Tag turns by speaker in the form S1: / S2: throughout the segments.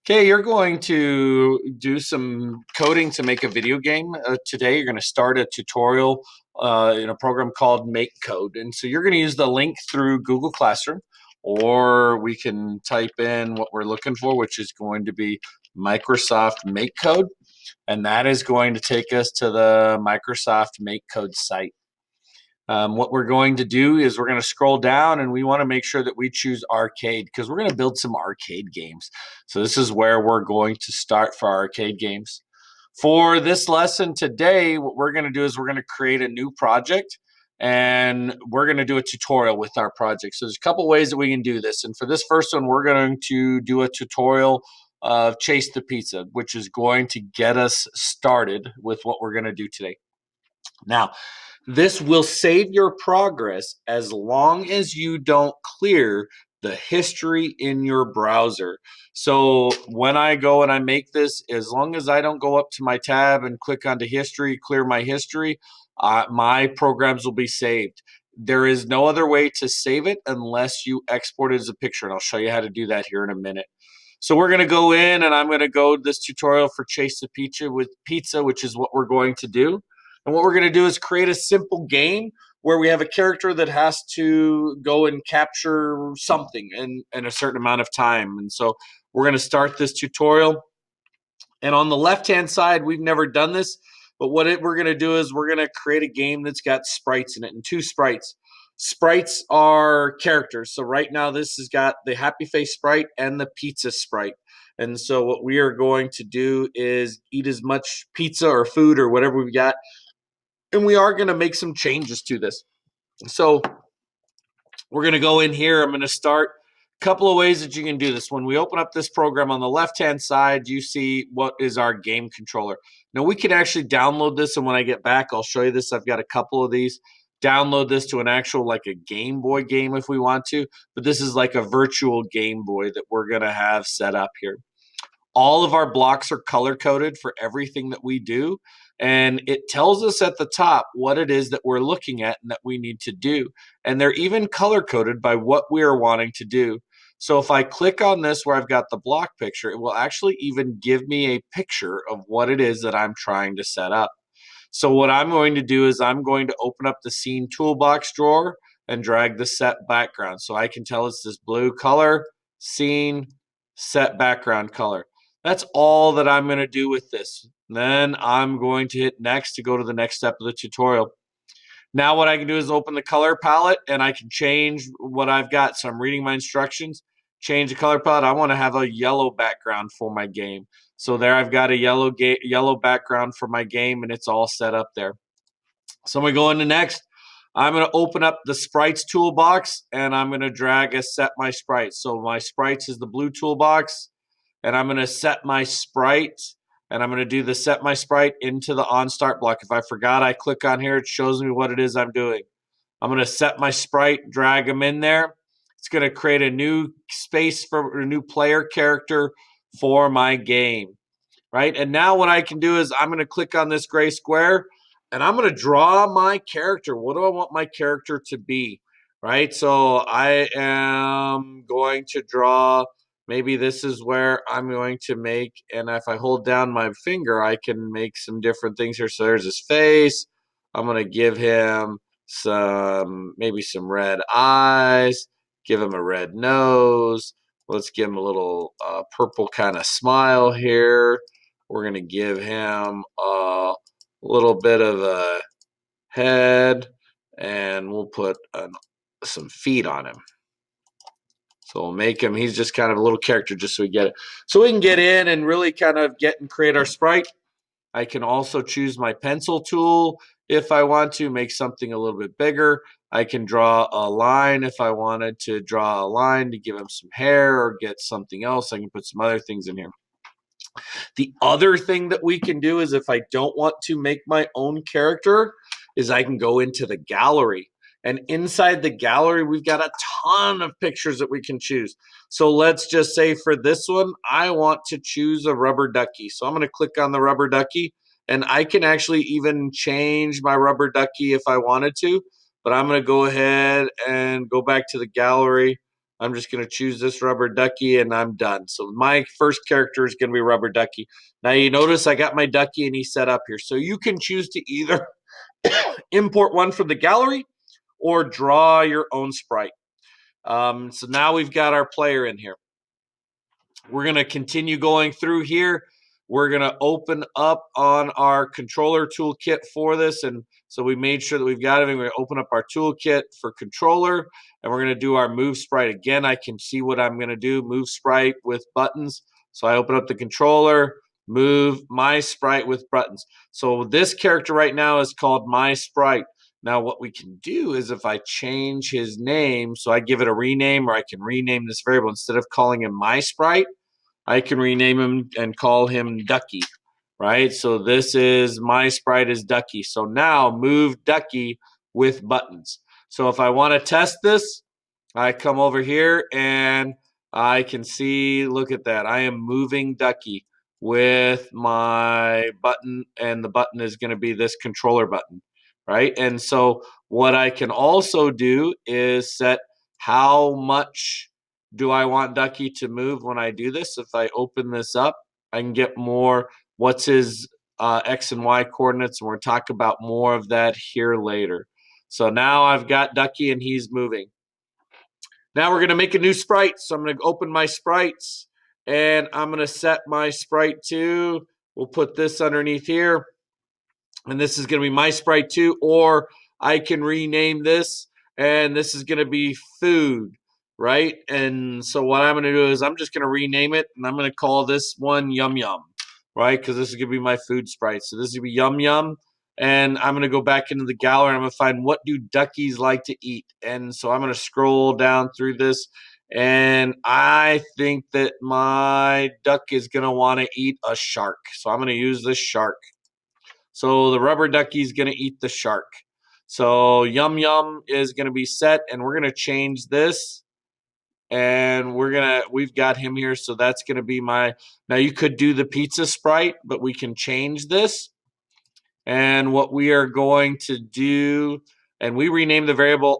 S1: Okay, you're going to do some coding to make a video game today. You're going to start a tutorial in a program called Make Code. And so you're going to use the link through Google Classroom, or we can type in what we're looking for, which is going to be Microsoft Make Code. And that is going to take us to the Microsoft Make Code site. What we're going to do is we're going to scroll down and we want to make sure that we choose arcade because we're going to build some arcade games. So this is where we're going to start for arcade games. For this lesson today, what we're going to do is we're going to create a new project and we're going to do a tutorial with our project. So there's a couple ways that we can do this. And for this first one, we're going to do a tutorial of Chase the Pizza, which is going to get us started with what we're going to do today. Now, this will save your progress as long as you don't clear the history in your browser. So when I go and I make this, as long as I don't go up to my tab and click onto history, clear my history, my programs will be saved. There is no other way to save it unless you export it as a picture, and I'll show you how to do that here in a minute. So we're going to go in and I'm going to go to this tutorial for Chase the Pizza, which is what we're going to do. And what we're going to do is create a simple game where we have a character that has to go and capture something in a certain amount of time. And so we're going to start this tutorial. And on the left-hand side, we've never done this, but we're going to do is we're going to create a game that's got sprites in it, and two sprites. Sprites are characters. So right now this has got the happy face sprite and the pizza sprite. And so what we are going to do is eat as much pizza or food or whatever we've got, and we are going to make some changes to this. So we're going to go in here. I'm going to start a couple of ways that you can do this. When we open up this program on the left-hand side, you see what is our game controller. Now we can actually download this, and when I get back, I'll show you this. I've got a couple of these. Download this to an actual, like a Game Boy game if we want to, but this is like a virtual Game Boy that we're going to have set up here. All of our blocks are color coded for everything that we do. And it tells us at the top what it is that we're looking at and that we need to do. And they're even color coded by what we are wanting to do. So if I click on this where I've got the block picture, it will actually even give me a picture of what it is that I'm trying to set up. So what I'm going to do is I'm going to open up the scene toolbox drawer and drag the set background. So I can tell it's this blue color, scene, set background color. That's all that I'm going to do with this. Then I'm going to hit next to go to the next step of the tutorial. Now what I can do is open the color palette and I can change what I've got. So I'm reading my instructions, change the color palette. I want to have a yellow background for my game. So there I've got a yellow background for my game and it's all set up there. So I'm going to go into next. I'm going to open up the sprites toolbox and I'm going to drag a set my sprites. So my sprites is the blue toolbox and I'm going to set my sprite and I'm going to do the set my sprite into the on start block. If I forgot, I click on here, it shows me what it is I'm doing. I'm going to set my sprite, drag them in there. It's going to create a new space for a new player character for my game, right? And now what I can do is I'm going to click on this gray square and I'm going to draw my character. What do I want my character to be, right? So I am going to draw, maybe this is where I'm going to make, and if I hold down my finger, I can make some different things here. So there's his face. I'm going to give him maybe some red eyes, give him a red nose. Let's give him a little purple kind of smile here. We're going to give him a little bit of a head, and we'll put some feet on him. So we'll make him, he's just kind of a little character just so we get it. So we can get in and really kind of get and create our sprite. I can also choose my pencil tool if I want to make something a little bit bigger. I can draw a line if I wanted to draw a line to give him some hair or get something else. I can put some other things in here. The other thing that we can do is if I don't want to make my own character is I can go into the gallery. And inside the gallery, we've got a ton of pictures that we can choose. So let's just say for this one, I want to choose a rubber ducky. So I'm going to click on the rubber ducky and I can actually even change my rubber ducky if I wanted to. But I'm going to go ahead and go back to the gallery. I'm just going to choose this rubber ducky and I'm done. So my first character is going to be rubber ducky. Now you notice I got my ducky and he's set up here. So you can choose to either import one from the gallery or draw your own sprite. So now we've got our player in here. We're going to continue going through here. We're going to open up on our controller toolkit for this. And so we made sure that we've got everything. We're going to open up our toolkit for controller, and we're going to do our move sprite. Again, I can see what I'm going to do, move sprite with buttons. So I open up the controller, move my sprite with buttons. So this character right now is called my sprite. Now what we can do is if I change his name, so I give it a rename, or I can rename this variable. Instead of calling him my sprite, I can rename him and call him Ducky, right? So this is my sprite is Ducky. So now move Ducky with buttons. So if I want to test this, I come over here and I can see, look at that. I am moving Ducky with my button, and the button is going to be this controller button, right? And so what I can also do is set how much do I want Ducky to move when I do this. If I open this up, I can get more, what's his X and Y coordinates, and we'll talk about more of that here later. So now I've got Ducky and he's moving. Now we're going to make a new sprite. So I'm going to open my sprites and I'm going to set my sprite to, we'll put this underneath here. And this is going to be my sprite too, or I can rename this and this is going to be food, right? And so what I'm going to do is I'm just going to rename it and I'm going to call this one Yum Yum, right? Because this is going to be my food sprite. So this is going to be Yum Yum. And I'm going to go back into the gallery and I'm going to find what do duckies like to eat. And so I'm going to scroll down through this. And I think that my duck is going to want to eat a shark. So I'm going to use this shark. So the rubber ducky is going to eat the shark. So Yum Yum is going to be set, and we're going to change this. And we've got him here, so that's going to be my, now you could do the pizza sprite, but we can change this. And what we are going to do, and we renamed the variable,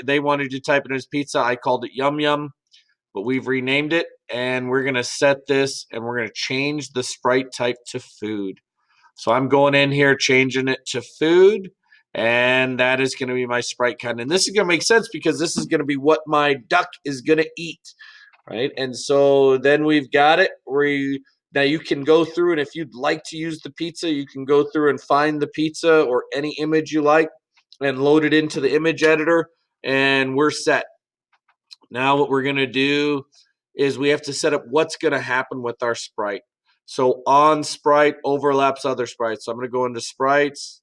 S1: they wanted to type it as pizza, I called it Yum Yum, but we've renamed it, and we're going to set this, and we're going to change the sprite type to food. So I'm going in here, changing it to food, and that is going to be my sprite kind. And this is going to make sense because this is going to be what my duck is going to eat, right? And so then we've got it. Now you can go through, and if you'd like to use the pizza, you can go through and find the pizza or any image you like and load it into the image editor, and we're set. Now what we're going to do is we have to set up what's going to happen with our sprite. So on sprite overlaps other sprites. So I'm going to go into sprites,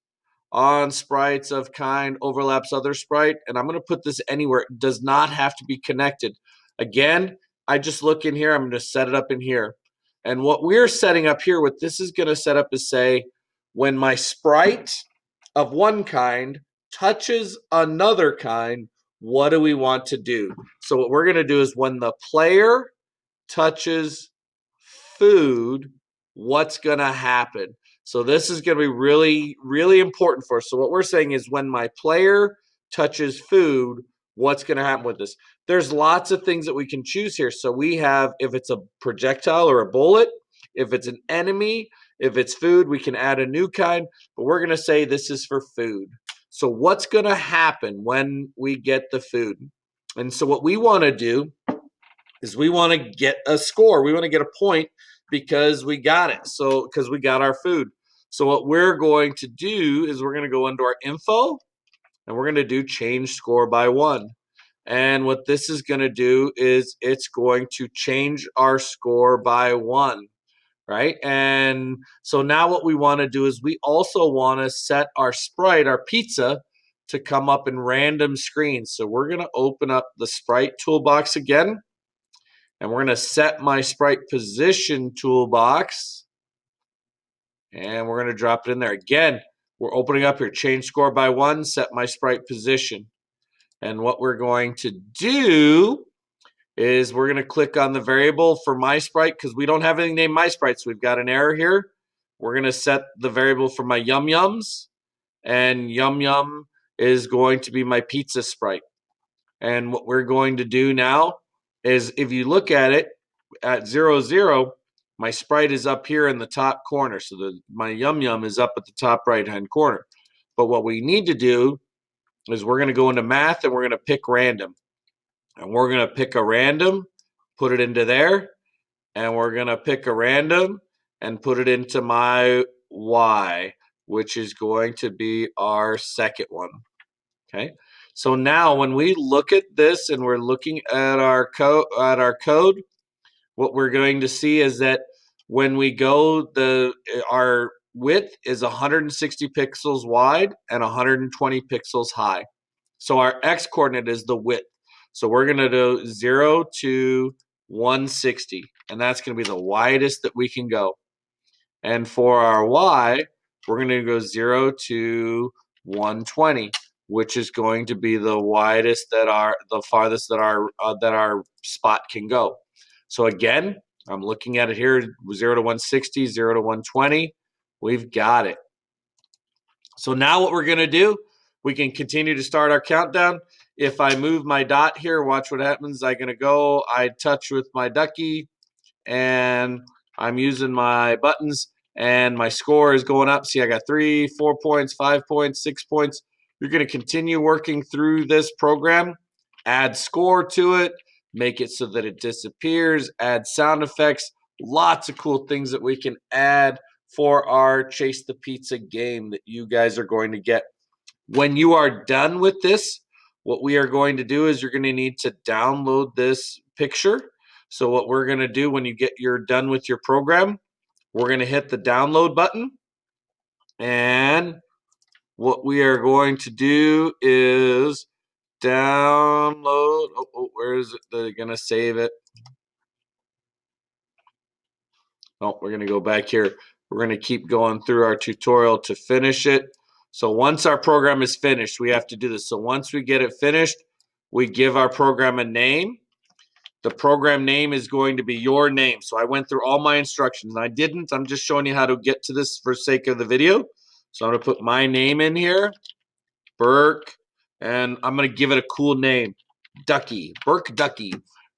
S1: on sprites of kind overlaps other sprite, and I'm going to put this anywhere. It does not have to be connected. Again, I just look in here. I'm going to set it up in here. And what we're setting up here, what this is going to set up is say, when my sprite of one kind touches another kind, what do we want to do? So what we're going to do is when the player touches food, what's going to happen? So this is going to be really, really important for us. So what we're saying is when my player touches food, what's going to happen with this? There's lots of things that we can choose here. So we have, if it's a projectile or a bullet, if it's an enemy, if it's food, we can add a new kind, but we're going to say this is for food. So what's going to happen when we get the food? And so what we want to do is we want to get a score. We want to get a point because we got it. So because we got our food. So what we're going to do is we're going to go into our info and we're going to do change score by 1. And what this is going to do is it's going to change our score by 1, right? And so now what we want to do is we also want to set our sprite, our pizza, to come up in random screens. So we're going to open up the sprite toolbox again. And we're going to set my sprite position toolbox. And we're going to drop it in there. Again, we're opening up here, change score by 1, set my sprite position. And what we're going to do is we're going to click on the variable for my sprite because we don't have anything named my sprite, so we've got an error here. We're going to set the variable for my Yum Yums, and Yum Yum is going to be my pizza sprite. And what we're going to do now is if you look at it at 0, 0, my Sprite is up here in the top corner. So my Yum Yum is up at the top right-hand corner. But what we need to do is we're going to go into math and we're going to pick random. And we're going to pick a random, put it into there, and we're going to pick a random and put it into my Y, which is going to be our second one. Okay. So now when we look at this and we're looking at our code, what we're going to see is that when we go, our width is 160 pixels wide and 120 pixels high. So our x coordinate is the width. So we're going to do 0 to 160, and that's going to be the widest that we can go. And for our y, we're going to go 0 to 120, which is going to be the widest the farthest that our spot can go. So again, I'm looking at it here, 0 to 160, 0 to 120. We've got it. So now what we're going to do, we can continue to start our countdown. If I move my dot here, watch what happens. I'm going to go, I touch with my ducky, and I'm using my buttons, and my score is going up. See, I got 3, 4 points, 5 points, 6 points. You're going to continue working through this program, add score to it, make it so that it disappears, add sound effects, lots of cool things that we can add for our Chase the Pizza game that you guys are going to get. When you are done with this, what we are going to do is you're going to need to download this picture. So what we're going to do when you're done with your program, we're going to hit the download button, and what we are going to do is download. Where is it? They're going to save it. Oh, we're going to go back here. We're going to keep going through our tutorial to finish it. So once our program is finished, we have to do this. So once we get it finished, we give our program a name. The program name is going to be your name. So I went through all my instructions. I didn't. I'm just showing you how to get to this for sake of the video. So I'm going to put my name in here, Burke, and I'm going to give it a cool name, Ducky. Burke Ducky,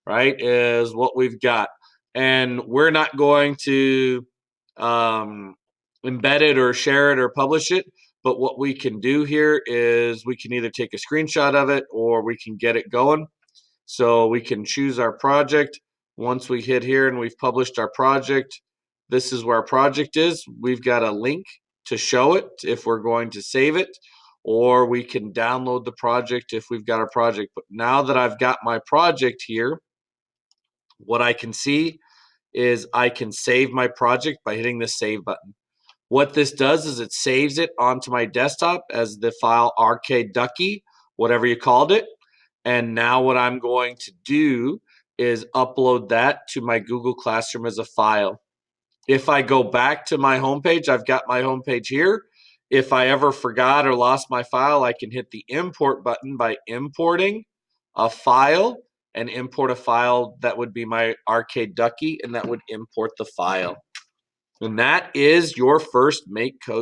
S1: right, is what we've got. And we're not going to embed it or share it or publish it. But what we can do here is we can either take a screenshot of it or we can get it going. So we can choose our project. Once we hit here and we've published our project, this is where our project is. We've got a link to show it if we're going to save it, or we can download the project if we've got a project. But now that I've got my project here, what I can see is I can save my project by hitting the save button. What this does is it saves it onto my desktop as the file arcade ducky, whatever you called it. And now what I'm going to do is upload that to my Google Classroom as a file. If I go back to my homepage, I've got my homepage here. If I ever forgot or lost my file, I can hit the import button by importing a file and import a file that would be my arcade ducky, and that would import the file. And that is your first Make Code